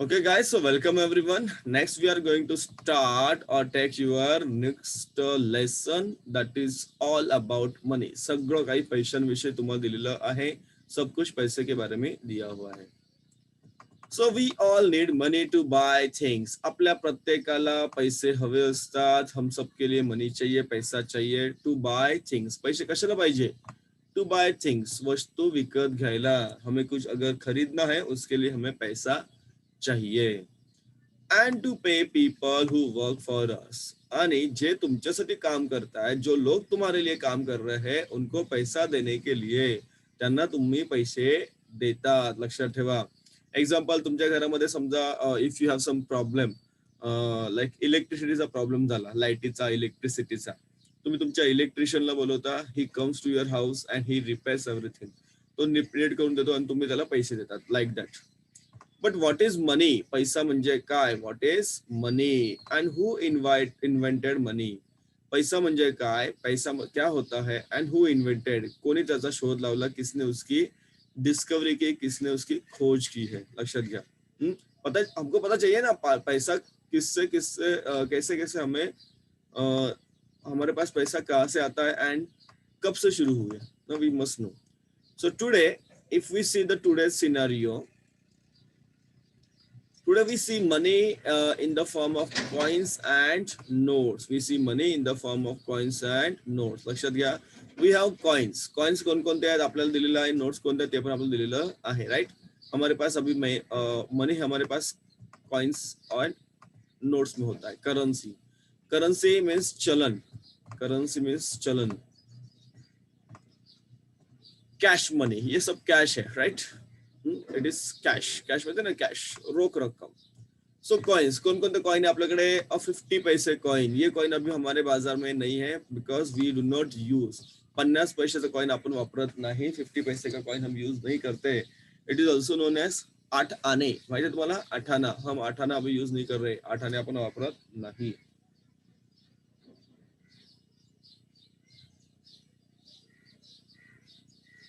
Okay, guys, so welcome everyone. Next, we are going to start or take your next lesson that is all about money. सगळं काही पैशांविषयी तुम्हाला दिलेलं आहे. सब कुछ पैसे के बारे में दिया हुआ है. So we all need money to buy things. आपल्या प्रत्येकाला पैसे हवे असतात. हम सबके लिए मनी चाहिए, पैसा चाहिए to buy things. पैसे कशाला पाहिजे? To buy things. वस्तु विकत घ्यायला. हमें कुछ अगर खरीदना है, उसके लिए हमें पैसा चाहिए. And to pay people who work for us. आणि जे तुमच्यासाठी काम करतायत, जो लोग तुम्हारे लिए काम कर रहे हैं, उनको पैसा देने के लिए त्यांना तुम्ही पैसे देतात. लक्षात ठेवा. एक्झाम्पल, तुमच्या घरामध्ये समजा if you have some problem, like इलेक्ट्रिसिटीचा प्रॉब्लेम झाला, लाईटीचा, इलेक्ट्रिसिटीचा, तुम्ही तुमच्या इलेक्ट्रिशियनला बोलवता. He comes to your house and he repairs everything. तो रिपेअर करून देतो आणि तुम्ही त्याला पैसे देतात. Like that. But what is money? पैसा म्हणजे काय? What is money and who invented money? पैसा म्हणजे काय? पैसा क्या होता है एंड हु इन्वेंटेड? कोणी त्याचा शोध लावला? किसने उसकी डिस्कवरी की? किसने उसकी खोज की है? लक्षात घ्या. पता, हमको पता चाहिए ना पैसा किससे किससे कैसे कैसे हमें हमारे पास पैसा कहाँ से आता है एंड कब से शुरू हुए. No we must know. So today if we see the today scenario, today we see money in the form of coins and notes. We see money in the form of coins and notes. लक्षात घ्या. We have coins. Coins कोणकोणते आहेत आपल्याला दिलेलं आहे. Notes कोणते आहेत ते पण आपल्याला दिलेलं आहे. राईट. हमारे पास अभी मनी हमारे पास coins और notes में होता है. करेंसी. करेंसी मीन्स चलन. करेंसी मीन्स चलन. कैश मनी, ये सब कैश है. Right. It is cash. Cash म्हणजे ना कॅश, रोख रक्कम. सो कॉइन्स, कौन कौन से कॉइन है आप लोगों ने? 50 पैसे कॉइन. ये कॉइन अभी हमारे बाजार में नहीं है because we do not use. 50 पैसे कॉइन आपण वापरत नाही. 50 पैसे का कॉइन हम यूज नहीं करते. It is also known as 8 आने. माहिती है तुम्हाला? 8 आना. हम 8 आना अभी यूज नहीं कर रहे. 8 आने आपण वापरत नाही.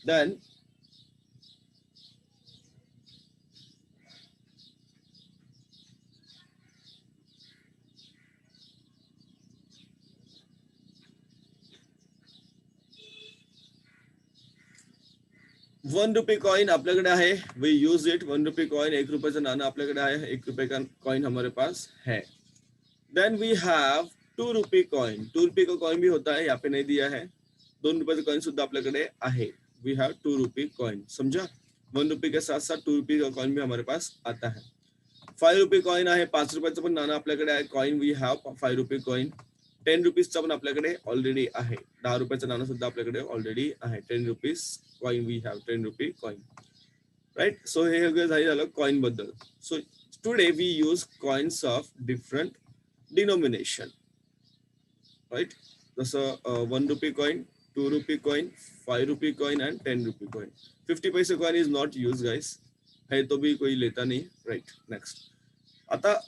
देन 1 रुपये कॉइन आपल्याकडे आहे. We use it. 1 रुपये कॉइन, 1 रुपयाचं नाणं आपल्याकडे आहे. 1 रुपये का कॉइन हमारे पास है. देन वी हैव 2 रुपये कॉइन. 2 रुपये का कॉइन भी होता है, यहाँ पे नहीं दिया है. 2 रुपयाचं कॉइन सुद्धा आपल्याकडे आहे. वी हैव 2 रुपये कॉइन. समझा? 1 रुपये के साथ साथ 2 रुपये का कॉइन भी हमारे पास आता है. 5 रुपये कॉइन आहे. 5 रुपयाचं पण नाणं आपल्याकडे आहे. कॉइन वी हैव 5 रुपये कॉइन. 10 रुपीजचा पण आपल्याकडे ऑलरेडी आहे. 10 रुपयाचं नाणं सुद्धा आपल्याकडे ऑलरेडी आहे. 10 रुपीज कॉइन वी हॅव. 10 रुपये कॉइन. राईट. सो हे झालं कॉइन बद्दल. So today we use coins of different denomination. Right. जसं 1 रुपये कॉइन, 2 रुपये कॉइन, 5 रुपये कॉइन अँड 10 रुपये कॉइन. 50 पैसे coin is not use guys. है तो भी कोई लेता नहीं. राईट. नेक्स्ट. आता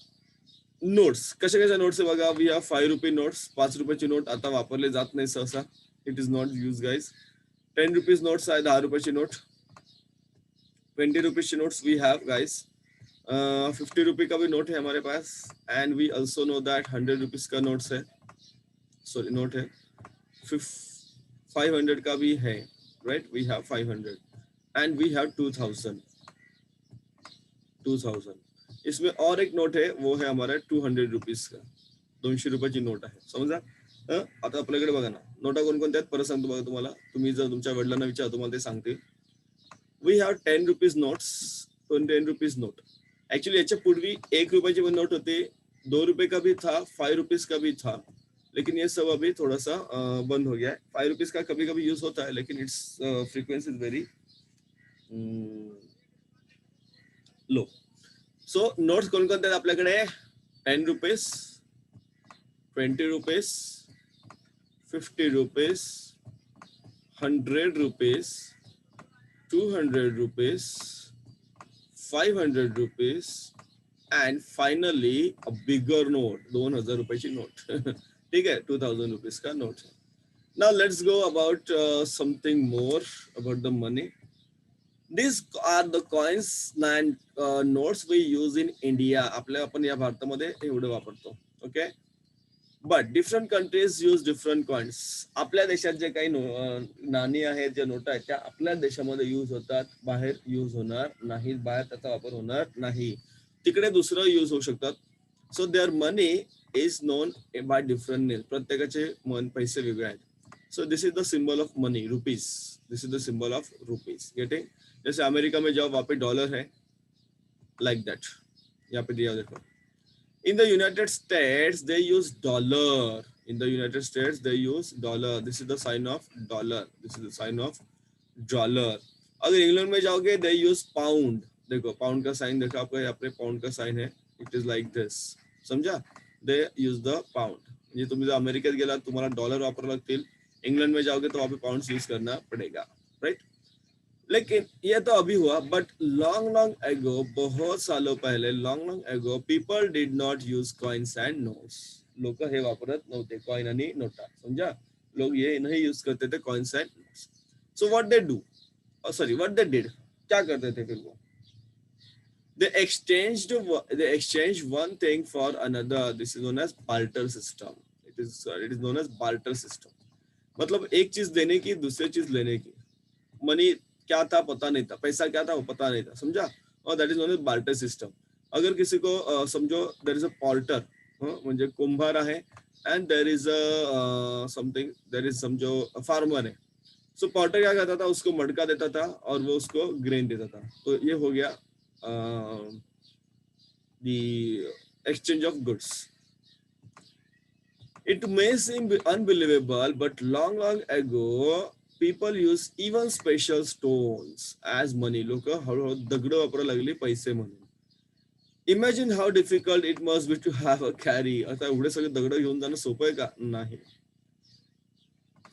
नोट्स. कशा कशा नोट्स आहे बघा. वी हॅव 5 रुपये नोट्स. 5 रुपयाची नोट आता वापरले जात नाही सहसा. It is not use guys. 10 rupees notes आहे. 10 रुपयाची नोट. 20 रुपीज की नोट्स वी हैव गाइस. 50 रुपये का भी नोट है हमारे पास. And we also know that 100 rupees का नोट्स है. सॉरी नोट है. 500 का भी है. Right. We have 500 and we have 2000. इसमें और एक नोट है, वो है हमारा 200 रुपीज का. 200 रुपयाची नोट आहे. समजा? आता आपल्याकडे बघा ना, नोटा कोणकोणत्या आहेत परत सांगतो बघा तुम्हाला. तुम्ही जर तुमच्या वडिलांना विचार, तुम्हाला ते सांगतील. We have 10 rupees notes. 10 rupees note. Actually याच्या पूर्वी 1 रुपयाची पण नोट होती. 2 रुपये का भी था. 5 रुपीज का भी था. लेकिन ये सब अभी थोड़ा सा बंद हो गया है. 5 रुपीज का कभी कभी यूज होता है, लेकिन it's frequency is very low. So notes कोणकोणते आहेत आपल्याकडे? 10 rupees, 20 rupees, 50 rupees, 100 rupees, 200 rupees, 500 rupees, and finally a bigger note. 2000 रुपयाची नोट. ठीक है. 2000 रुपीज का note. Now let's go about something more about the money. These are the coins and notes we use in India. आपण या भारतामध्ये एवढे वापरतो. Okay. But different countries use different coins. आपल्या देशात जे काही नाणी आहेत, ज्या नोटा आहेत, त्या आपल्या देशामध्ये यूज होतात, बाहेर यूज होणार नाहीत, बाहेर त्याचा वापर होणार नाही, तिकडे दुसरं यूज होऊ शकतात. So there money is known by different name. प्रत्येकाचे पैसे वेगळे आहेत. So this is the symbol of money, rupees. This is the symbol of rupees. Getting? जैसे अमेरिका में जाओ, वहां पे डॉलर है, लाइक दैट. यहाँ पे दिया देखो. In the United States, they use dollar. In the United States, they use dollar. This is the sign of dollar. This is the sign of dollar. अगर इंग्लैंड में जाओगे, they use pound. देखो pound का sign देखा आपको, यहाँ पे pound का साइन है. It is like this. समझा? They use the pound. ये तुम्ही जर अमेरिकेत गेला, तुम्हाला डॉलर वापरावे लागतील. इंग्लैंड में जाओगे तो वहाँ पे पाउंड यूज करना पड़ेगा, राइट? लेकिन ये तो अभी हुआ, बट लॉन्ग एगो, बहुत सालों पहले, long ago, people did not use coins and notes. लोक हे वापरत नव्हते, कॉइन आणि नोटा. समजा? लोग ये नहीं यूज करते थे, coins and notes. So what they do, what they did, क्या करते थे फिर वो? They exchanged one thing for another. This is known as barter system. It is known as barter system. मतलब एक चीज देने की, दूसरी चीज लेने की. मनी क्या था पता नहीं था, पैसा क्या था वो पता नहीं था. समझा? और that is known as barter system. अगर किसी को समझो, देयर इज अ पॉर्टर, म्हणजे कुंभार आहे, and there is a something, there is समझो फार्मर है. सो पॉर्टर क्या करता था, उसको मटका देता था और वो उसको ग्रेन देता था. तो ये हो गया the exchange of goods. It may seem unbelievable, but long ago, people used even special stones as money. लोक हळूहळू दगड वापरायला लागली पैसे म्हणून. Imagine how difficult it must be to have a carry. आता एवढे सगळे दगड घेऊन जाणं सोपं आहे का? नाही.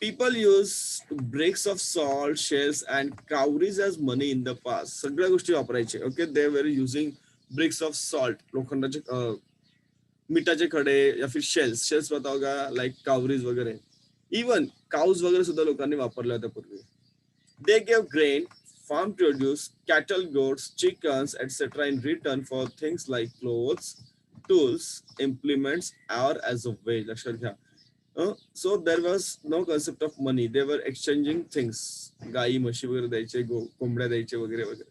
People used bricks of salt, shells, and cowries as money in the past. सगळ्या गोष्टी वापरायचे. Okay, they were using bricks of salt, लोखंडाचे मिठाचे खडे, या फिर शेल्स पता होगा, लाइक कावरीज वगैरे. इवन काउज वगैरे सुद्धा लोकांनी वापरल्या होत्या पूर्वी. They gave grain, farm produce, cattle, goats, chickens, etc. in return for things like clothes, tools, implements, or as a wage. लक्षात घ्या. So there was no concept of money. They were exchanging things. गाई म्हशी वगैरे द्यायचे, कोंबड्या द्यायचे वगैरे वगैरे.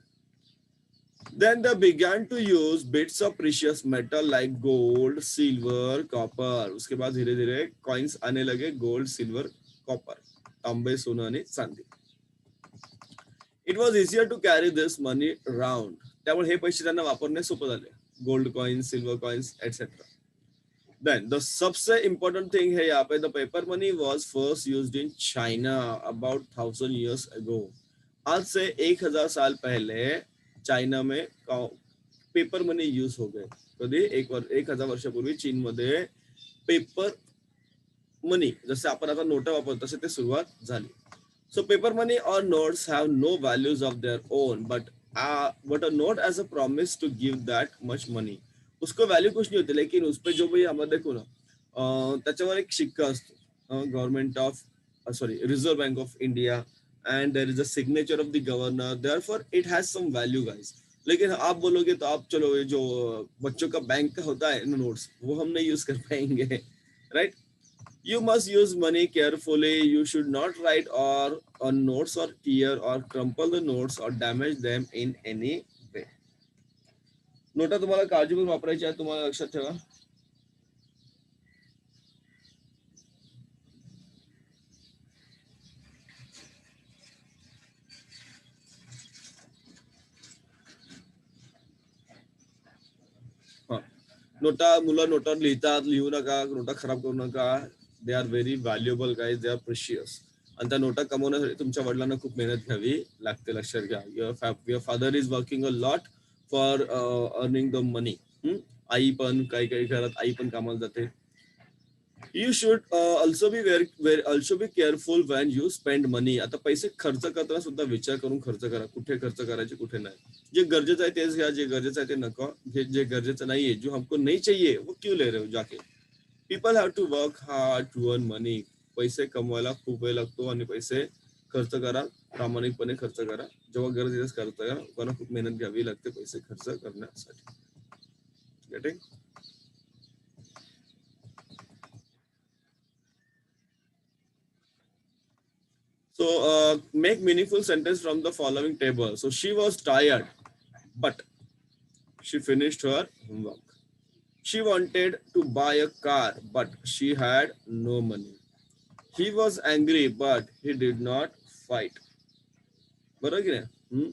Then they began to use bits of precious metal like gold, silver, copper. उसके बाद धीरे धीरे coins आने लगे, gold, silver, copper, तांबे, सोना आणि चांदी. It was easier to carry this money around. त्यामुळे हे पैसे त्यांना वापरणे सोपे झाले. Gold coins, silver coins, etc. Then the सबसे important thing है यहाँ पे, the paper money was first used in China about 1000 years ago. आज से 1000 साल पहले चायना में पेपर मनी यूज हो गए. कधी 1000 वर्षापूर्वी चीन मध्ये पेपर मनी, जसे आपण आता नोटा वापरतो तसे ते सुरुवात झाली. सो पेपर मनी और notes have no values of their own, but a note as a promise to give that much money. उसको वैल्यू कुछ नहीं होती, लेकिन उस पर जो भी हम देखो ना, त्याच्यावर एक शिक्का असतो, government of reserve bank of India, and there is a signature of the governor, therefore it has some value guys. लेकिन आप बोलोगे तो आप चलो ये जो बच्चों का बैंक का होता है नोट्स, वो हम नहीं यूज कर पाएंगे, right? You must use money carefully. You should not write or on notes or tear or crumple the notes or damage them in any way. NOTA तुम्हाला काळजीपूर्वक वापरायची आहे, तुम्हाला लक्षात ठेवा. नोटा, मुलं नोटा लिहितात, लिहू नका, नोटा खराब करू नका. They are very valuable guys, they are precious. आणि त्या नोटा कमवण्यासाठी तुमच्या वडिलांना खूप मेहनत घ्यावी लागते, लक्षात घ्या. Your father is working a lot for earning the money. आई पण काही घरात आई पण कामाला जाते. You should also be careful when you spend money. आता पैसे खर्च करताना सुद्धा विचार करून खर्च करा, कुठे खर्च करायचे कुठे नाही. जे गरजेचं आहे तेच घ्या, जे गरजेचं आहे ते नको. जे गरजेचं नाहीये, जो हमको नहीं चाहिए वो क्यों ले रहे हो जाके. People have to work hard to earn money. पैसे कमवायला खूप वेळ लागतो आणि पैसे खर्च करा प्रामाणिकपणे खर्च करा. जेव्हा गरज येते खर्च करा. लोकांना खूप मेहनत घ्यावी लागते पैसे खर्च करण्यासाठी. Getting? So make meaningful sentence from the following table. So she was tired, but she finished her homework. She wanted to buy a car, but she had no money. He was angry, but he did not fight. बरोबर की नाही?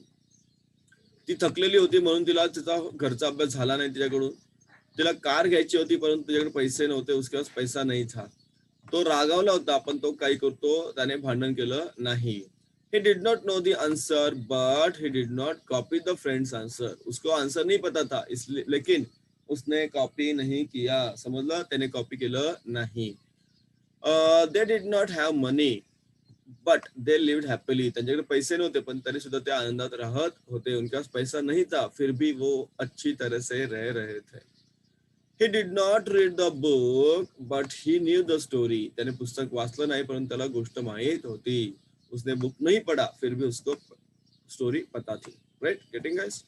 ती थकलेली होती म्हणून तिला तिचा घरचा अभ्यास झाला नाही तिच्याकडून. तिला कार घ्यायची होती परंतु तिच्याकडे पैसे नव्हते. उसके पास पैसा नहीं था. तो रागावला होता पण तो काही करतो त्याने भांडण केलं नाही. He did not know the answer, but he did not copy the friend's answer. उसको आंसर नहीं पता था इसलिए लेकिन उसने कॉपी नहीं किया. समजलं? त्याने कॉपी केलं नाही. They did not have money, but they lived happily. त्यांच्याकडे पैसे नव्हते पण तरी सुद्धा ते आनंदात राहत होते. उनके पास पैसा नहीं था फिर भी वो अच्छी तरह से रह रहे थे. He did not read the book, but he knew the story. त्याने पुस्तक वाचलं नाही परंतु त्याला गोष्ट माहित होती. उसने बुक नहीं पढ़ा फिर भी उसको स्टोरी पता थी. राइट? Getting guys?